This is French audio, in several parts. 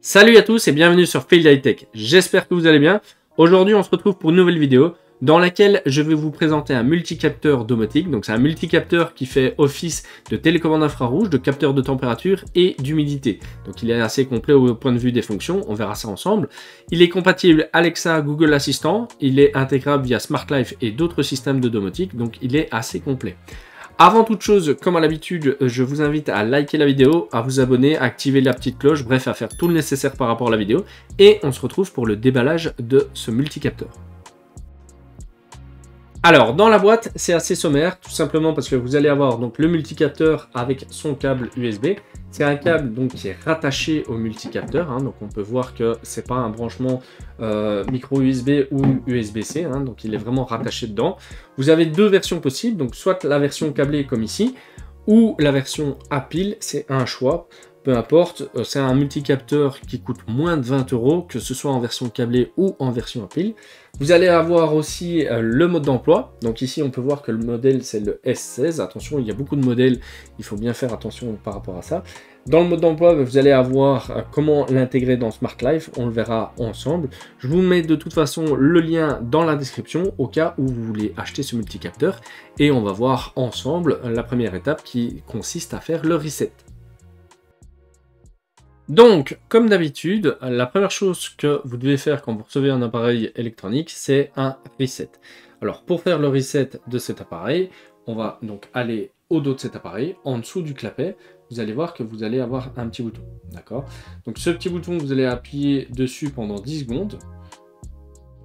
Salut à tous et bienvenue sur Field High Tech. J'espère que vous allez bien. Aujourd'hui, on se retrouve pour une nouvelle vidéo dans laquelle je vais vous présenter un multicapteur domotique. Donc, c'est un multicapteur qui fait office de télécommande infrarouge, de capteur de température et d'humidité. Donc, il est assez complet au point de vue des fonctions. On verra ça ensemble. Il est compatible Alexa, Google Assistant. Il est intégrable via Smart Life et d'autres systèmes de domotique. Donc, il est assez complet. Avant toute chose, comme à l'habitude, je vous invite à liker la vidéo, à vous abonner, à activer la petite cloche, bref, à faire tout le nécessaire par rapport à la vidéo. Et on se retrouve pour le déballage de ce multicapteur. Alors, dans la boîte, c'est assez sommaire, tout simplement parce que vous allez avoir donc le multicapteur avec son câble USB. C'est un câble donc qui est rattaché au multicapteur, donc on peut voir que c'est pas un branchement micro USB ou USB-C, donc il est vraiment rattaché dedans. Vous avez deux versions possibles, donc soit la version câblée comme ici, ou la version à pile, c'est un choix. Peu importe, c'est un multicapteur qui coûte moins de 20 €, que ce soit en version câblée ou en version à pile. Vous allez avoir aussi le mode d'emploi. Donc ici, on peut voir que le modèle, c'est le S16. Attention, il y a beaucoup de modèles, il faut bien faire attention par rapport à ça. Dans le mode d'emploi, vous allez avoir comment l'intégrer dans Smart Life. On le verra ensemble. Je vous mets de toute façon le lien dans la description au cas où vous voulez acheter ce multicapteur. Et on va voir ensemble la première étape qui consiste à faire le reset. Donc, comme d'habitude, la première chose que vous devez faire quand vous recevez un appareil électronique, c'est un reset. Alors, pour faire le reset de cet appareil, on va donc aller au dos de cet appareil, en dessous du clapet, vous allez voir que vous allez avoir un petit bouton, d'accord? Donc, ce petit bouton, vous allez appuyer dessus pendant 10 secondes.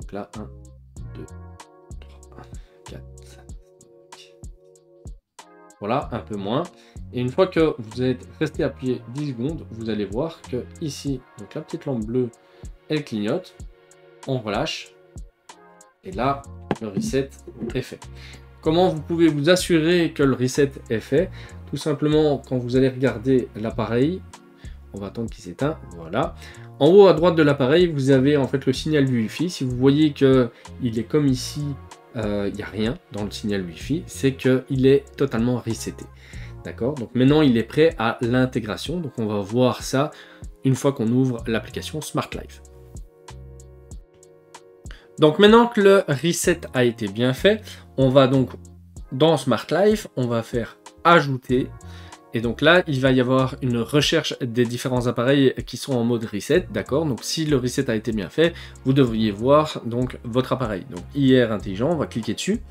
Donc là, 1, 2, 3, 4, 5. Voilà, un peu moins. Et une fois que vous êtes resté appuyé 10 secondes, vous allez voir que ici, donc la petite lampe bleue, elle clignote. On relâche. Et là, le reset est fait. Comment vous pouvez vous assurer que le reset est fait? Tout simplement, quand vous allez regarder l'appareil, on va attendre qu'il s'éteint, voilà. En haut à droite de l'appareil, vous avez en fait le signal du Wi-Fi. Si vous voyez qu'il est comme ici, il n'y a rien dans le signal Wi-Fi, c'est qu'il est totalement reseté. D'accord? Donc maintenant, il est prêt à l'intégration. Donc on va voir ça une fois qu'on ouvre l'application Smart Life. Donc maintenant que le reset a été bien fait, on va donc dans Smart Life, on va faire ajouter. Et donc là, il va y avoir une recherche des différents appareils qui sont en mode reset, d'accord? Donc si le reset a été bien fait, vous devriez voir donc votre appareil. Donc IR intelligent, on va cliquer dessus.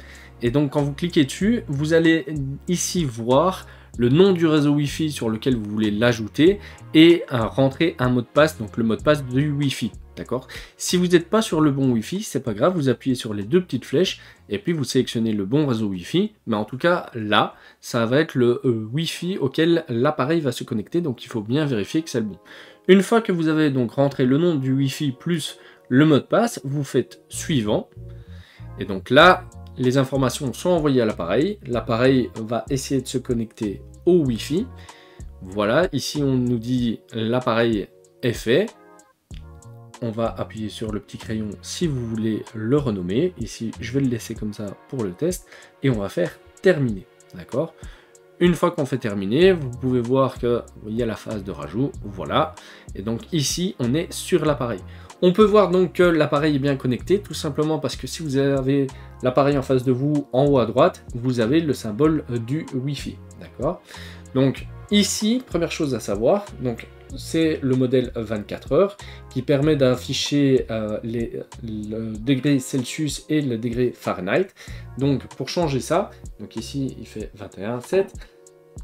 Et donc quand vous cliquez dessus, vous allez ici voir le nom du réseau Wi-Fi sur lequel vous voulez l'ajouter et rentrer un mot de passe, donc le mot de passe du Wi-Fi. D'accord? Si vous n'êtes pas sur le bon Wi-Fi, c'est pas grave, vous appuyez sur les deux petites flèches et puis vous sélectionnez le bon réseau Wi-Fi. Mais en tout cas, là, ça va être le Wi-Fi auquel l'appareil va se connecter, donc il faut bien vérifier que c'est le bon. Une fois que vous avez donc rentré le nom du Wi-Fi plus le mot de passe, vous faites suivant. Et donc là, les informations sont envoyées à l'appareil. L'appareil va essayer de se connecter au Wi-Fi. Voilà, ici on nous dit l'appareil est fait. On va appuyer sur le petit crayon si vous voulez le renommer. Ici, je vais le laisser comme ça pour le test. Et on va faire terminer. D'accord? Une fois qu'on fait terminer, vous pouvez voir qu'il y a la phase de rajout. Voilà. Et donc ici, on est sur l'appareil. On peut voir donc que l'appareil est bien connecté, tout simplement parce que si vous avez l'appareil en face de vous, en haut à droite, vous avez le symbole du Wi-Fi. D'accord? Donc ici, première chose à savoir, donc c'est le modèle 24 heures qui permet d'afficher le degré Celsius et le degré Fahrenheit. Donc pour changer ça, donc ici il fait 21,7.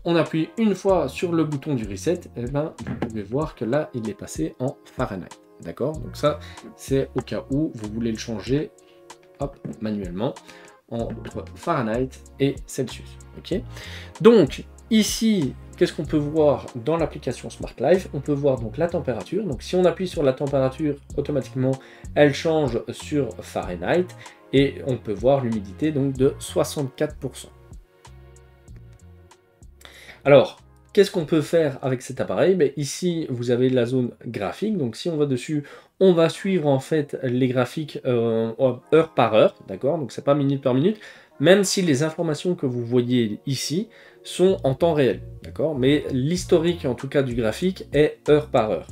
On appuie une fois sur le bouton du reset, et ben vous pouvez voir que là il est passé en Fahrenheit. D'accord? Donc ça c'est au cas où vous voulez le changer, hop, manuellement entre Fahrenheit et Celsius. Ok? Donc ici, qu'est-ce qu'on peut voir dans l'application Smart Life? On peut voir donc la température. Donc si on appuie sur la température, automatiquement, elle change sur Fahrenheit. Et on peut voir l'humidité donc de 64%. Alors, qu'est-ce qu'on peut faire avec cet appareil? Ici, vous avez la zone graphique. Donc si on va dessus, on va suivre en fait les graphiques heure par heure. D'accord? Donc c'est pas minute par minute. Même si les informations que vous voyez ici sont en temps réel, d'accord? Mais l'historique, en tout cas du graphique, est heure par heure.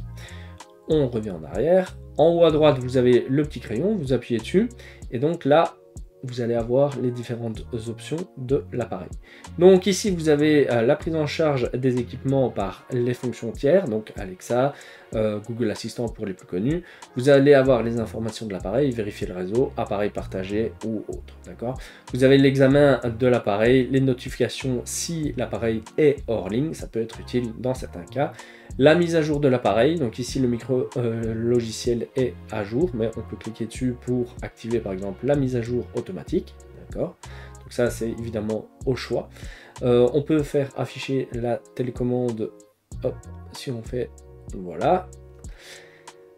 on revient en arrière. En haut à droite, vous avez le petit crayon, vous appuyez dessus, et donc là, vous allez avoir les différentes options de l'appareil. Donc ici, vous avez la prise en charge des équipements par les fonctions tiers, donc Alexa, Google Assistant pour les plus connus. Vous allez avoir les informations de l'appareil, vérifier le réseau, appareil partagé ou autre. D'accord. Vous avez l'examen de l'appareil, les notifications si l'appareil est hors ligne, ça peut être utile dans certains cas. La mise à jour de l'appareil, donc ici le micro logiciel est à jour, mais on peut cliquer dessus pour activer par exemple la mise à jour automatique, d'accord. Donc ça c'est évidemment au choix. On peut faire afficher la télécommande, hop, si on fait, voilà.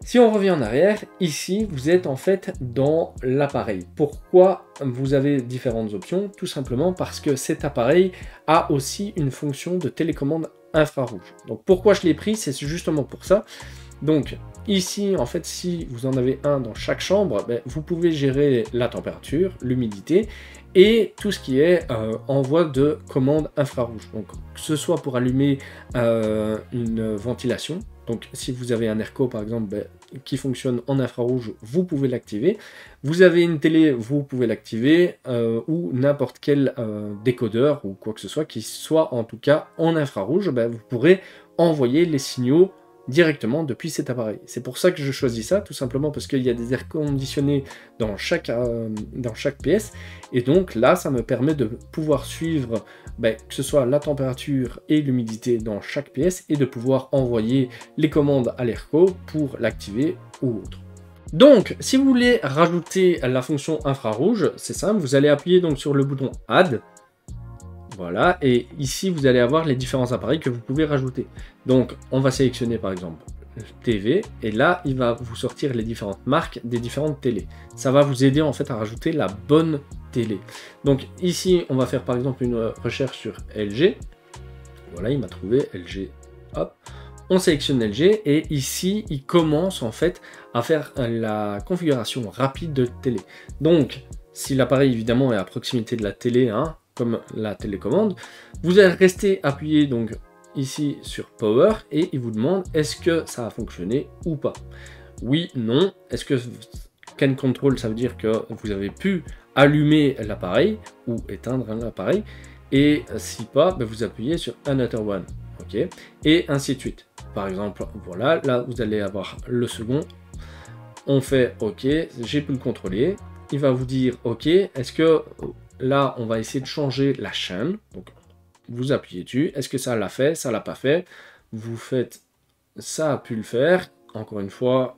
Si on revient en arrière, ici vous êtes en fait dans l'appareil. Pourquoi vous avez différentes options? Tout simplement parce que cet appareil a aussi une fonction de télécommande infrarouge. Donc pourquoi je l'ai pris, c'est justement pour ça. Donc ici en fait si vous en avez un dans chaque chambre, vous pouvez gérer la température, l'humidité et tout ce qui est envoi de commande infrarouge. Donc que ce soit pour allumer une ventilation, donc si vous avez un airco par exemple qui fonctionne en infrarouge, vous pouvez l'activer. Vous avez une télé, vous pouvez l'activer, ou n'importe quel décodeur ou quoi que ce soit qui soit en tout cas en infrarouge, vous pourrez envoyer les signaux directement depuis cet appareil. C'est pour ça que je choisis ça, tout simplement parce qu'il y a des airs conditionnés dans chaque pièce, et donc là ça me permet de pouvoir suivre que ce soit la température et l'humidité dans chaque pièce, et de pouvoir envoyer les commandes à l'AirCo pour l'activer ou autre. Donc, si vous voulez rajouter la fonction infrarouge, c'est simple, vous allez appuyer donc sur le bouton Add. Voilà, et ici vous allez avoir les différents appareils que vous pouvez rajouter. Donc, on va sélectionner par exemple TV, et là, il va vous sortir les différentes marques des différentes télés. Ça va vous aider en fait à rajouter la bonne télé. Donc ici, on va faire par exemple une recherche sur LG. Voilà, il m'a trouvé LG. Hop. On sélectionne LG et ici, il commence en fait à faire la configuration rapide de télé. Donc, si l'appareil évidemment est à proximité de la télé, comme la télécommande, vous allez rester appuyé donc ici sur Power et il vous demande est-ce que ça a fonctionné ou pas. Oui, non. Est-ce que Can Control, ça veut dire que vous avez pu allumer l'appareil ou éteindre l'appareil, et si pas, vous appuyez sur Another One, ok, et ainsi de suite. Par exemple, voilà, là vous allez avoir le second, on fait ok, j'ai pu le contrôler, il va vous dire ok, est-ce que là on va essayer de changer la chaîne, donc vous appuyez dessus, est-ce que ça l'a fait, ça l'a pas fait, vous faites ça a pu le faire, encore une fois,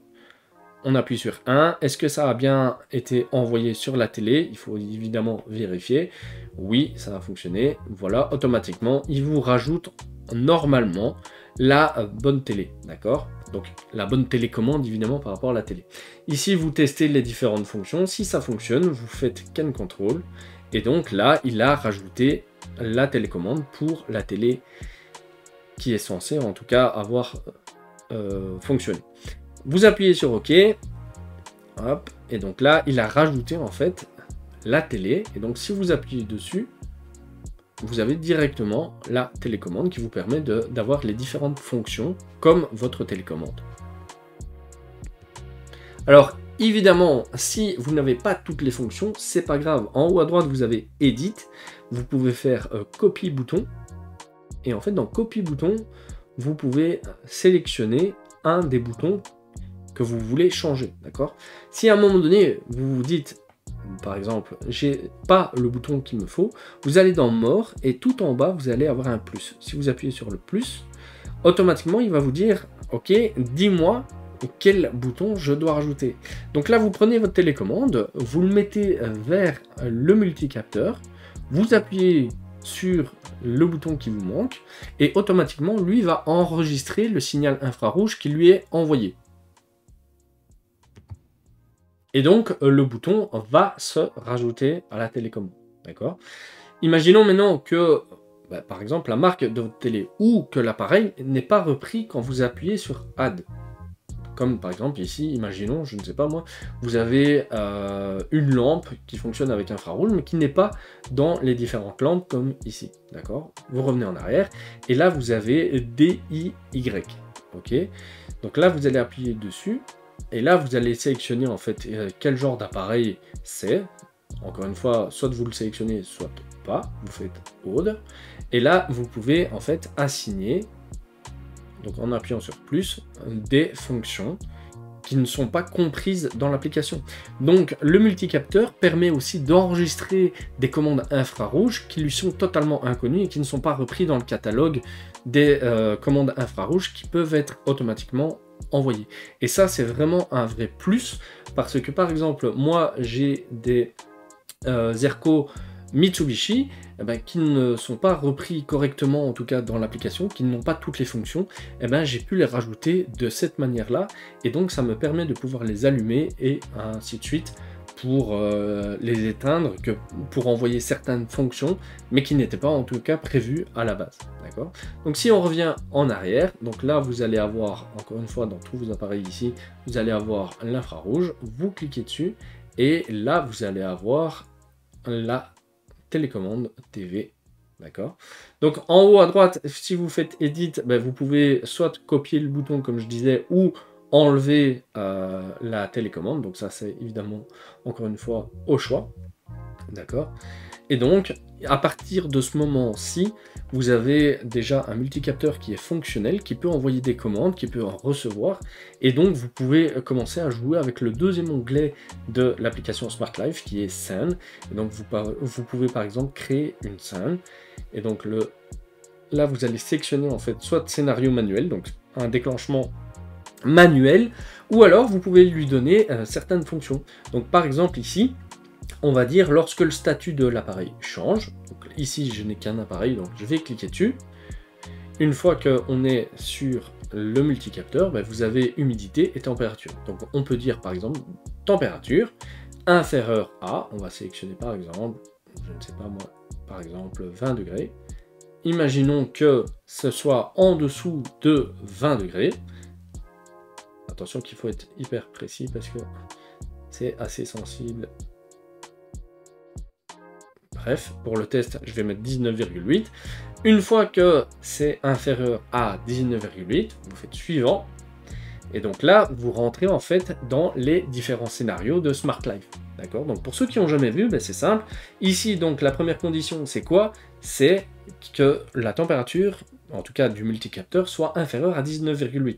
on appuie sur 1. Est-ce que ça a bien été envoyé sur la télé? Il faut évidemment vérifier. Oui, ça a fonctionné. Voilà, automatiquement, il vous rajoute normalement la bonne télé. D'accord? Donc, la bonne télécommande, évidemment, par rapport à la télé. Ici, vous testez les différentes fonctions. Si ça fonctionne, vous faites Can Control. Et donc là, il a rajouté la télécommande pour la télé qui est censée, en tout cas, avoir fonctionné. Vous appuyez sur OK, hop, et donc là, il a rajouté en fait la télé, et donc si vous appuyez dessus, vous avez directement la télécommande qui vous permet d'avoir les différentes fonctions comme votre télécommande. Alors, évidemment, si vous n'avez pas toutes les fonctions, c'est pas grave. En haut à droite, vous avez Edit, vous pouvez faire Copie bouton, et en fait, dans Copie bouton, vous pouvez sélectionner un des boutons que vous voulez changer, d'accord? Si à un moment donné, vous vous dites, par exemple, j'ai pas le bouton qu'il me faut, vous allez dans More, et tout en bas, vous allez avoir un plus. Si vous appuyez sur le plus, automatiquement, il va vous dire, ok, dis-moi quel bouton je dois rajouter. Donc là, vous prenez votre télécommande, vous le mettez vers le multicapteur, vous appuyez sur le bouton qui vous manque, et automatiquement, lui va enregistrer le signal infrarouge qui lui est envoyé. Et donc, le bouton va se rajouter à la télécommande, d'accord? Imaginons maintenant que, par exemple, la marque de votre télé ou que l'appareil n'est pas repris quand vous appuyez sur Add. Comme par exemple ici, imaginons, je ne sais pas moi, vous avez une lampe qui fonctionne avec infrarouge, mais qui n'est pas dans les différentes lampes comme ici, d'accord? Vous revenez en arrière, et là vous avez DIY. OK. Donc là, vous allez appuyer dessus. Et là, vous allez sélectionner en fait quel genre d'appareil c'est. Encore une fois, soit vous le sélectionnez, soit pas. Vous faites Autre. Et là, vous pouvez en fait assigner, donc en appuyant sur plus, des fonctions qui ne sont pas comprises dans l'application. Donc le multicapteur permet aussi d'enregistrer des commandes infrarouges qui lui sont totalement inconnues et qui ne sont pas repris dans le catalogue des commandes infrarouges qui peuvent être automatiquement envoyées. Et ça, c'est vraiment un vrai plus, parce que par exemple, moi j'ai des Zerco Mitsubishi qui ne sont pas repris correctement, en tout cas dans l'application, qui n'ont pas toutes les fonctions, j'ai pu les rajouter de cette manière-là, et donc ça me permet de pouvoir les allumer, et ainsi de suite, pour les éteindre, que pour envoyer certaines fonctions, mais qui n'étaient pas en tout cas prévues à la base. D'accord ? Donc si on revient en arrière, donc là vous allez avoir, encore une fois, dans tous vos appareils ici, vous allez avoir l'infrarouge, vous cliquez dessus, et là vous allez avoir la télécommande TV, d'accord. Donc en haut à droite, si vous faites Edit, vous pouvez soit copier le bouton comme je disais, ou enlever la télécommande. Donc ça, c'est évidemment, encore une fois, au choix, d'accord. Et donc, à partir de ce moment-ci, vous avez déjà un multicapteur qui est fonctionnel, qui peut envoyer des commandes, qui peut en recevoir, et donc vous pouvez commencer à jouer avec le deuxième onglet de l'application Smart Life, qui est scène. Et donc vous pouvez par exemple créer une scène, et donc là vous allez sélectionner en fait soit scénario manuel, donc un déclenchement manuel, ou alors vous pouvez lui donner certaines fonctions. Donc par exemple ici, on va dire lorsque le statut de l'appareil change. Donc ici je n'ai qu'un appareil, donc je vais cliquer dessus. Une fois qu'on est sur le multicapteur, vous avez humidité et température. Donc on peut dire par exemple température inférieure à, on va sélectionner par exemple, je ne sais pas moi, par exemple 20 degrés. Imaginons que ce soit en dessous de 20 degrés. Attention qu'il faut être hyper précis parce que c'est assez sensible. Bref, pour le test, je vais mettre 19,8. Une fois que c'est inférieur à 19,8, vous faites suivant. Et donc là, vous rentrez en fait dans les différents scénarios de Smart Life. D'accord ? Donc pour ceux qui n'ont jamais vu, c'est simple. Ici, donc la première condition, c'est quoi ? C'est que la température, en tout cas du multicapteur, soit inférieure à 19,8.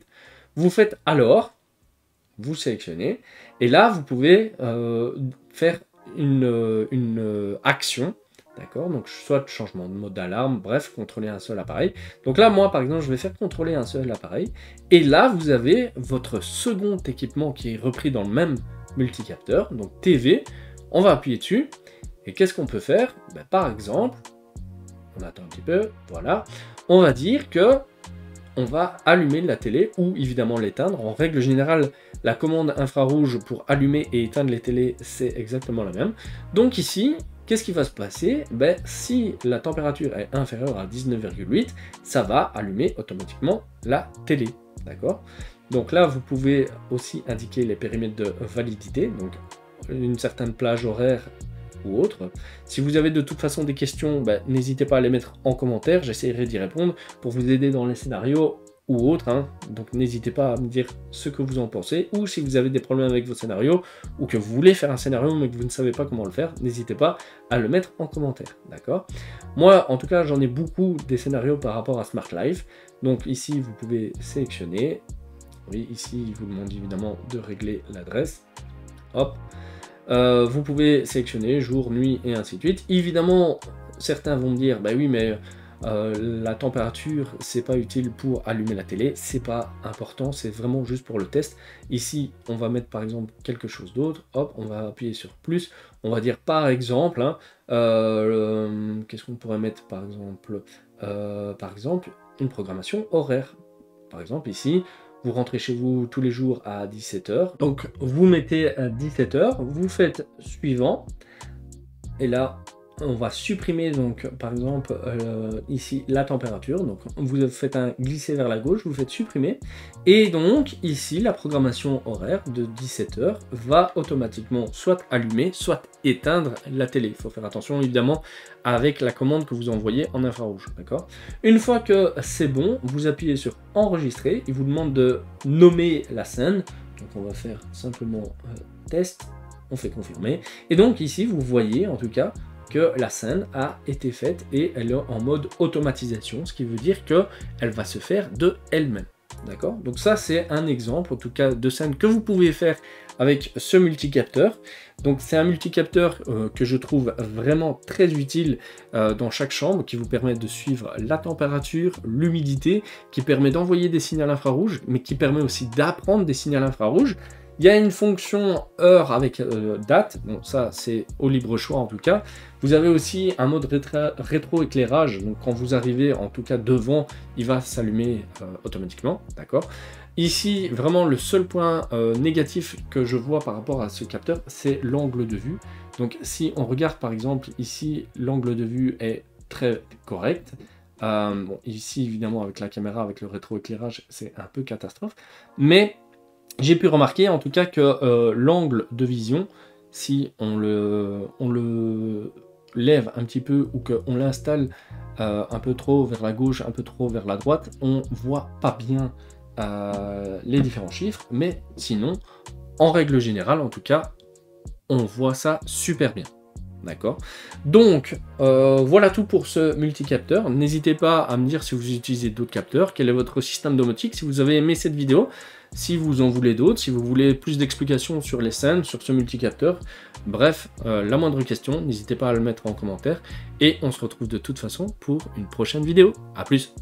Vous faites alors, vous sélectionnez, et là, vous pouvez faire une action, d'accord, donc soit changement de mode d'alarme, bref, contrôler un seul appareil. Donc là, moi, par exemple, je vais faire contrôler un seul appareil, et là, vous avez votre second équipement qui est repris dans le même multicapteur, donc TV, on va appuyer dessus, et qu'est-ce qu'on peut faire ? Par exemple, on attend un petit peu, voilà, on va dire que on va allumer la télé ou évidemment l'éteindre. En règle générale, la commande infrarouge pour allumer et éteindre les télés, c'est exactement la même. Donc ici, qu'est-ce qui va se passer ? Si la température est inférieure à 19,8, ça va allumer automatiquement la télé. D'accord ? Donc là, vous pouvez aussi indiquer les périmètres de validité, donc une certaine plage horaire ou autre. Si vous avez de toute façon des questions, n'hésitez pas à les mettre en commentaire, j'essaierai d'y répondre pour vous aider dans les scénarios ou autres. Donc n'hésitez pas à me dire ce que vous en pensez, ou si vous avez des problèmes avec vos scénarios, ou que vous voulez faire un scénario mais que vous ne savez pas comment le faire, n'hésitez pas à le mettre en commentaire, d'accord ? Moi, en tout cas, j'en ai beaucoup des scénarios par rapport à Smart Life. Donc ici, vous pouvez sélectionner. Oui, ici, il vous demande évidemment de régler l'adresse. Hop. Vous pouvez sélectionner jour, nuit et ainsi de suite. Évidemment, certains vont me dire, oui, mais la température, c'est pas utile pour allumer la télé. C'est pas important, c'est vraiment juste pour le test. Ici, on va mettre par exemple quelque chose d'autre. Hop, on va appuyer sur plus. On va dire par exemple, qu'est-ce qu'on pourrait mettre par exemple une programmation horaire. Par exemple, ici, vous rentrez chez vous tous les jours à 17h. Donc, vous mettez à 17h, vous faites suivant. Et là, on va supprimer donc par exemple ici la température, donc vous faites un glisser vers la gauche, vous faites supprimer, et donc ici la programmation horaire de 17h va automatiquement soit allumer, soit éteindre la télé. Il faut faire attention évidemment avec la commande que vous envoyez en infrarouge, d'accord? Une fois que c'est bon, vous appuyez sur enregistrer, il vous demande de nommer la scène, donc on va faire simplement test, on fait confirmer, et donc ici vous voyez en tout cas que la scène a été faite et elle est en mode automatisation, ce qui veut dire qu'elle va se faire de elle-même. D'accord? Donc ça c'est un exemple en tout cas de scène que vous pouvez faire avec ce multicapteur. Donc c'est un multicapteur que je trouve vraiment très utile dans chaque chambre, qui vous permet de suivre la température, l'humidité, qui permet d'envoyer des signaux infrarouges, mais qui permet aussi d'apprendre des signaux infrarouges. Il y a une fonction heure avec date, donc ça c'est au libre choix en tout cas. Vous avez aussi un mode rétro-éclairage, donc quand vous arrivez en tout cas devant, il va s'allumer automatiquement, d'accord. Ici, vraiment le seul point négatif que je vois par rapport à ce capteur, c'est l'angle de vue. Donc si on regarde par exemple ici, l'angle de vue est très correct. Bon, ici évidemment avec la caméra, avec le rétro-éclairage, c'est un peu catastrophe, mais j'ai pu remarquer en tout cas que l'angle de vision, si on le lève un petit peu ou qu'on l'installe un peu trop vers la gauche, un peu trop vers la droite, on voit pas bien les différents chiffres, mais sinon, en règle générale en tout cas, on voit ça super bien. D'accord. Donc, voilà tout pour ce multicapteur. N'hésitez pas à me dire si vous utilisez d'autres capteurs, quel est votre système domotique, si vous avez aimé cette vidéo, si vous en voulez d'autres, si vous voulez plus d'explications sur les scènes, sur ce multicapteur. Bref, la moindre question, n'hésitez pas à le mettre en commentaire. Et on se retrouve de toute façon pour une prochaine vidéo. A plus!